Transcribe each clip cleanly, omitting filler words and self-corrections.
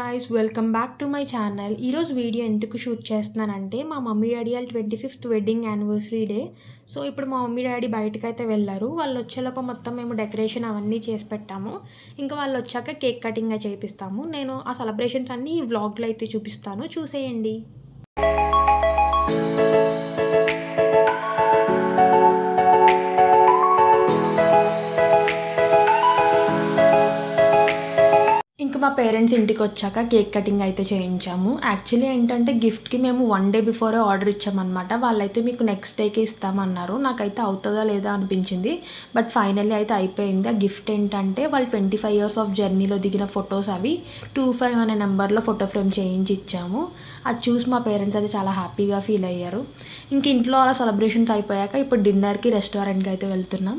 Guys, welcome back to my channel. ఈరోజు video ఎందుకు shoot చేస్తున్నానంటే మా మమ్మీ డాడీ వాళ్ళ 25th wedding anniversary day. So ఇప్పుడు మా మమ్మీ డాడీ బయటకైతే వెళ్ళారు. వాళ్ళు వచ్చేలోపు మొత్తం మేము డెకరేషన్ అవన్నీ చేసి పెట్టాము. ఇంకా వాళ్ళు వచ్చాక కేక్ కటింగ్ చేపిస్తాము. నేను ఆ సెలబ్రేషన్స్ అన్నీ ఈ వ్లాగ్లో అయితే చూపిస్తాను, చూసేయండి. ఇంకా మా పేరెంట్స్ ఇంటికి వచ్చాక కేక్ కటింగ్ అయితే చేయించాము. యాక్చువల్లీ ఏంటంటే గిఫ్ట్కి మేము 1 day బిఫోరే ఆర్డర్ ఇచ్చామన్నమాట. వాళ్ళైతే మీకు నెక్స్ట్ డేకి ఇస్తామన్నారు. నాకైతే అవుతుందా లేదా అనిపించింది, బట్ ఫైనల్లీ అయితే అయిపోయింది. ఆ గిఫ్ట్ ఏంటంటే వాళ్ళు 25 years ఆఫ్ జర్నీలో దిగిన ఫొటోస్, అవి 25 అనే నెంబర్లో ఫోటో ఫ్రేమ్ చేయించి ఇచ్చాము. అది చూసి మా పేరెంట్స్ అయితే చాలా హ్యాపీగా ఫీల్ అయ్యారు. ఇంక ఇంట్లో అలా సెలబ్రేషన్స్ అయిపోయాక ఇప్పుడు డిన్నర్కి రెస్టారెంట్కి అయితే వెళ్తున్నాం.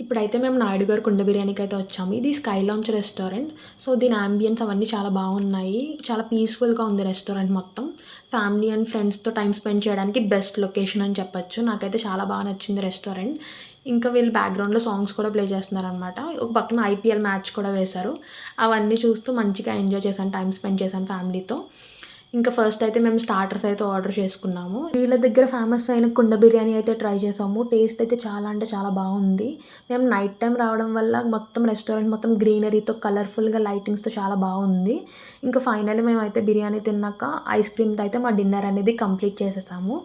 ఇప్పుడైతే మేము నాయుడు గారు కుండ బిర్యానీకి అయితే వచ్చాము. ఇది స్కై లాంచ్ రెస్టారెంట్. సో దీని అంబియన్స్ అవన్నీ చాలా బాగున్నాయి. చాలా పీస్ఫుల్గా ఉంది రెస్టారెంట్ మొత్తం. ఫ్యామిలీ అండ్ ఫ్రెండ్స్తో టైం స్పెండ్ చేయడానికి బెస్ట్ లొకేషన్ అని చెప్పొచ్చు. నాకైతే చాలా బాగా నచ్చింది రెస్టారెంట్. ఇంకా వీళ్ళు బ్యాక్గ్రౌండ్లో సాంగ్స్ కూడా ప్లే చేస్తున్నారనమాట. ఒక పక్కన IPL మ్యాచ్ కూడా వేశారు. అవన్నీ చూస్తూ మంచిగా ఎంజాయ్ చేశాను, టైం స్పెండ్ చేశాను ఫ్యామిలీతో. ఇంకా ఫస్ట్ అయితే మేము స్టార్టర్స్ అయితే ఆర్డర్ చేసుకున్నాము. వీళ్ళ దగ్గర ఫేమస్ అయిన కుండ బిర్యానీ అయితే ట్రై చేసాము. టేస్ట్ అయితే చాలా అంటే చాలా బాగుంది. మేము నైట్ టైం రావడం వల్ల మొత్తం రెస్టారెంట్ మొత్తం గ్రీనరీతో, కలర్ఫుల్గా లైటింగ్స్తో చాలా బాగుంది. ఇంకా ఫైనల్లీ మేమైతే బిర్యానీ తిన్నాక ఐస్ క్రీమ్తో అయితే మా డిన్నర్ అనేది కంప్లీట్ చేసేసాము.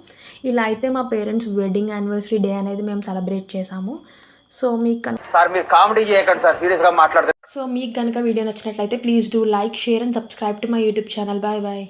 ఇలా అయితే మా పేరెంట్స్ వెడ్డింగ్ యానివర్సరీ డే అనేది మేము సెలబ్రేట్ చేసాము. సో మీకు కనుక వీడియో నచ్చినట్లయితే please do like, share and subscribe to my YouTube channel. Bye bye.